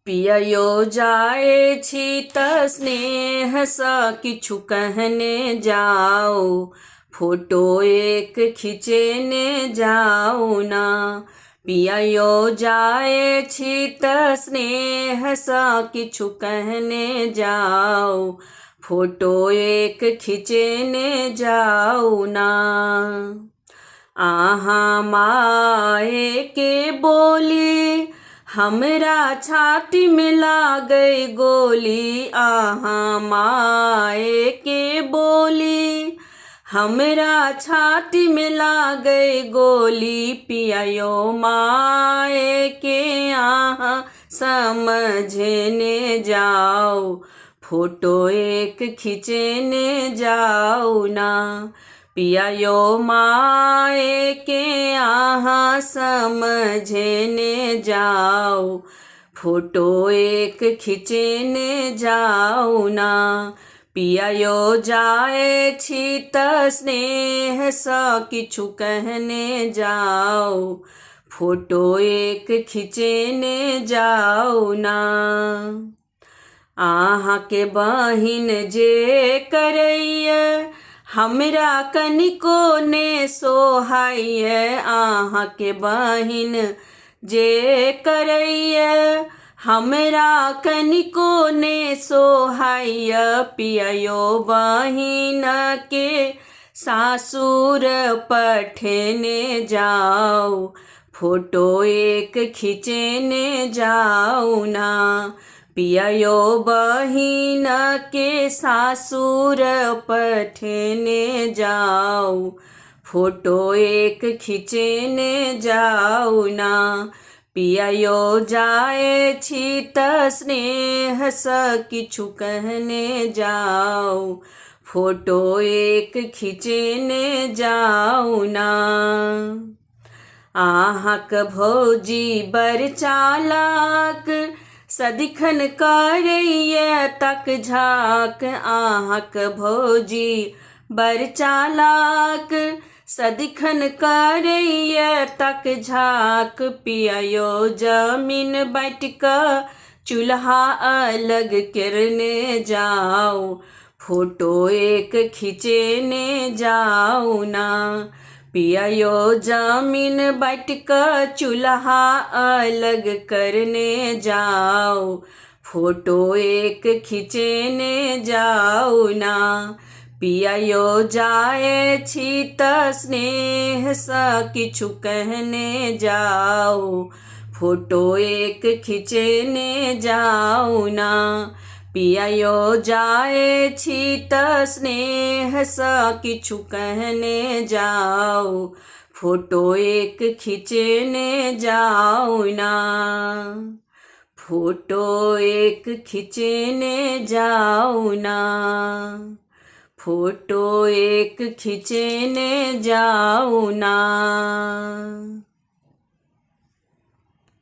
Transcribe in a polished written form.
पिययो जाए छी त स्नेह सा किछु कहने जाओ, फोटो एक खिंचेने जाओ ना। पिययो जाए छी त स्नेह सा किछु कहने जाओ, फोटो एक खिंचेने जाओ ना। आहा माए के बोली हमरा छाती में लागई गोली, आहा माए के बोली हमरा छाती में लागई गोली। पिययो माए के आहा समझने जाओ, फोटो एक खिंचने जाओ ना। पिययो माए के आहा समझने जाओ, फोटो एक खिंचने जाओ ना। पिययो जाए छी त स्नेह सा किछु कहने जाओ, फोटो एक खिंचने जाओ ना। आहा के बहिन जे करैया हमरा कनिको ने सोहाइया, आहा के बहिन जे करैया हमरा कनिको ने सोहाइया। पिययो बहिन के सासुर पठेने जाओ, फोटो एक खिंचने जाओ ना। पिययो बहिन के सासुर पठेने जाओ, फोटो एक खिंचने जाओ ना। पिययो जाए छी त स्नेह सा किछु कहने जाओ, फोटो एक खिंचने जाओ ना। आहाक भौजी बड़ चालाक सदिखन करैया तक झाक, आहाक भौजी बड़ चालाक सदिखन करैया तक झाक। पिययो जमीन बाँट क चूल्हा अलग करने जाओ, फोटो एक खिंचने जाओ ना। पिययो जमीन बाँट क चूल्हा अलग करने जाओ, फोटो एक खिंचने जाओ ना। पिययो जाए छी त स्नेह सा किछु कहने जाओ, फोटो एक खिंचने जाओ ना। पिययो जाए छी त स्नेह सा किछु कहने जाओ, फोटो एक खिंचने जाओ ना। फोटो एक खिंचने जाओ ना, फोटो एक खिंचने जाओ ना।